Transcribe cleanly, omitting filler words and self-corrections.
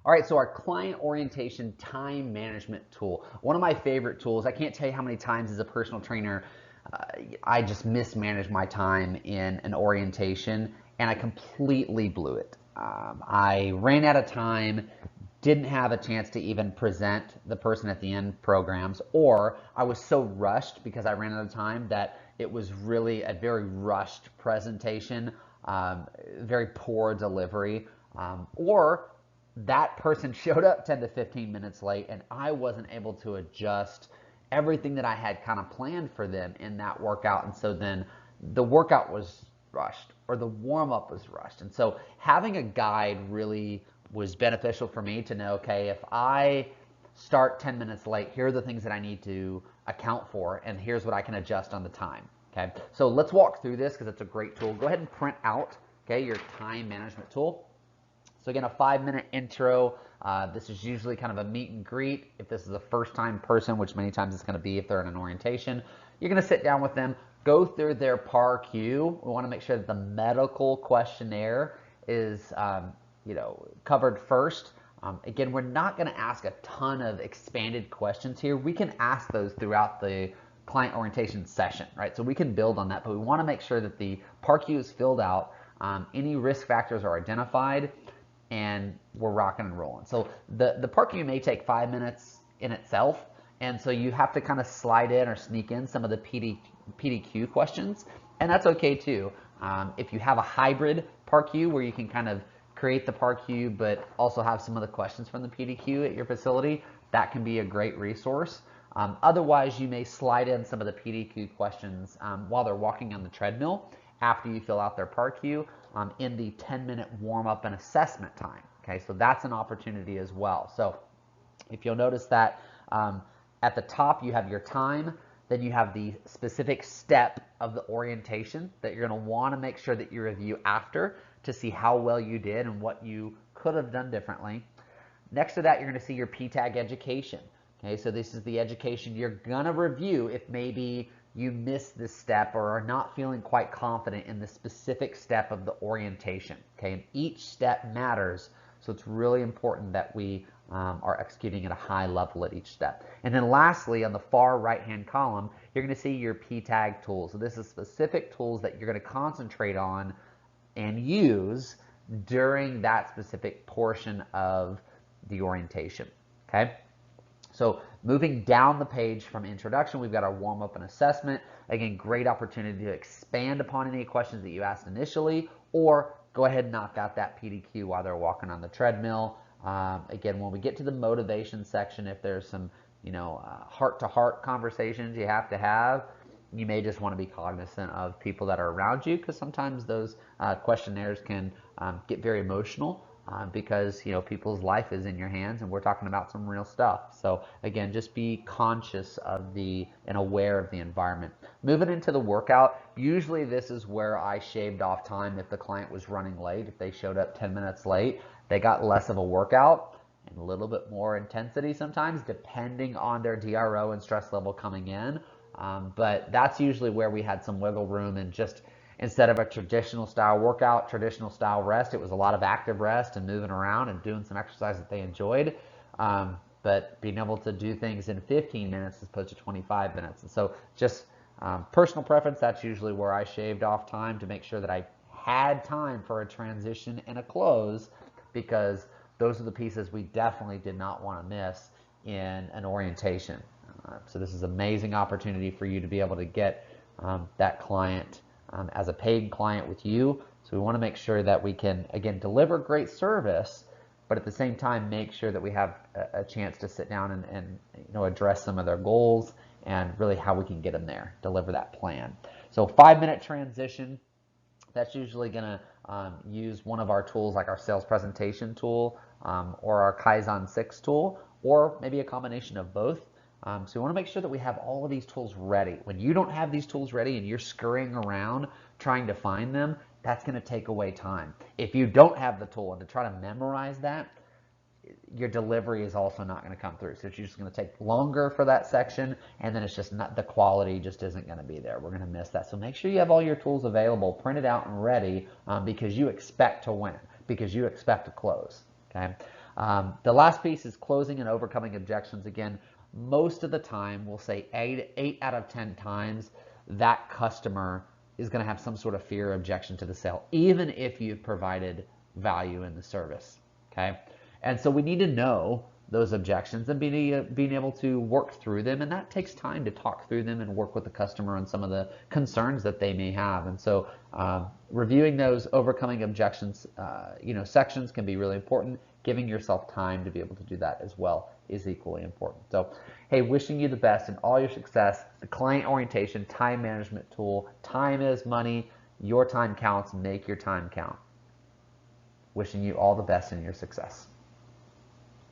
All right, so our client orientation time management tool. One of my favorite tools. I can't tell you how many times as a personal trainer uh, I just mismanaged my time in an orientation and I completely blew it. I ran out of time, didn't have a chance to even present the person at the end programs, or I was so rushed because I ran out of time that it was really a very rushed presentation, very poor delivery, or that person showed up 10 to 15 minutes late and I wasn't able to adjust everything that I had kind of planned for them in that workout. And so then the workout was rushed or the warm up was rushed. And so having a guide really was beneficial for me to know, okay, if I start 10 minutes late, here are the things that I need to account for, and here's what I can adjust on the time. Okay, so let's walk through this because it's a great tool. Go ahead and print out, okay, your time management tool. So again, a 5-minute intro. This is usually kind of a meet and greet. If this is a first-time person, which many times it's going to be if they're in an orientation, you're going to sit down with them, go through their PAR-Q. We want to make sure that the medical questionnaire is, covered first. Again, we're not going to ask a ton of expanded questions here. We can ask those throughout the client orientation session, right? So we can build on that, but we want to make sure that the PAR-Q is filled out. Any risk factors are identified, and we're rocking and rolling. So the PAR-Q may take 5 minutes in itself, and so you have to kind of slide in or sneak in some of the PDQ questions, and that's okay too. If you have a hybrid PAR-Q where you can kind of create the PAR-Q but also have some of the questions from the PDQ at your facility, that can be a great resource. Otherwise, you may slide in some of the PDQ questions while they're walking on the treadmill after you fill out their PAR-Q in the 10-minute warm-up and assessment time. Okay, so that's an opportunity as well. So if you'll notice that at the top you have your time, then you have the specific step of the orientation that you're going to want to make sure that you review after to see how well you did and what you could have done differently. Next to that, you're going to see your PTAG education. Okay, so this is the education you're going to review if maybe you missed this step or are not feeling quite confident in the specific step of the orientation. Okay, and each step matters, so it's really important that we are executing at a high level at each step. And then lastly, on the far right-hand column, you're going to see your PTAG tools. So this is specific tools that you're going to concentrate on and use during that specific portion of the orientation. Okay. So moving down the page from introduction, we've got our warm-up and assessment. Again, great opportunity to expand upon any questions that you asked initially, or go ahead and knock out that PDQ while they're walking on the treadmill. Again, when we get to the motivation section, if there's some, heart-to-heart conversations you have to have, you may just want to be cognizant of people that are around you, because sometimes those questionnaires can get very emotional. Because people's life is in your hands and we're talking about some real stuff. So again, just be conscious of and aware of the environment. Moving into the workout, usually this is where I shaved off time if the client was running late. If they showed up 10 minutes late, they got less of a workout and a little bit more intensity sometimes, depending on their DRO and stress level coming in. But that's usually where we had some wiggle room, and just instead of a traditional style workout, traditional style rest, it was a lot of active rest and moving around and doing some exercise that they enjoyed. But being able to do things in 15 minutes as opposed to 25 minutes. And so just personal preference, that's usually where I shaved off time to make sure that I had time for a transition and a close, because those are the pieces we definitely did not want to miss in an orientation. So this is an amazing opportunity for you to be able to get that client as a paid client with you. So we want to make sure that we can, again, deliver great service, but at the same time make sure that we have a chance to sit down and address some of their goals and really how we can get them there, deliver that plan. So 5-minute transition, that's usually going to use one of our tools like our sales presentation tool or our Kaizen 6 tool, or maybe a combination of both. So we want to make sure that we have all of these tools ready. When you don't have these tools ready and you're scurrying around trying to find them, that's going to take away time. If you don't have the tool and to try to memorize that, your delivery is also not going to come through. So it's just going to take longer for that section, and then it's just not, the quality just isn't going to be there. We're going to miss that. So make sure you have all your tools available, printed out and ready, because you expect to win, because you expect to close. Okay. The last piece is closing and overcoming objections. Again, most of the time, we'll say 8 out of 10 times, that customer is going to have some sort of fear or objection to the sale, even if you've provided value in the service. Okay, and so we need to know those objections and being able to work through them, and that takes time to talk through them and work with the customer on some of the concerns that they may have. And so reviewing those overcoming objections sections can be really important. Giving yourself time to be able to do that as well is equally important. So hey, wishing you the best in all your success. The client orientation time management tool. Time is money. Your time counts. Make your time count. Wishing you all the best in your success.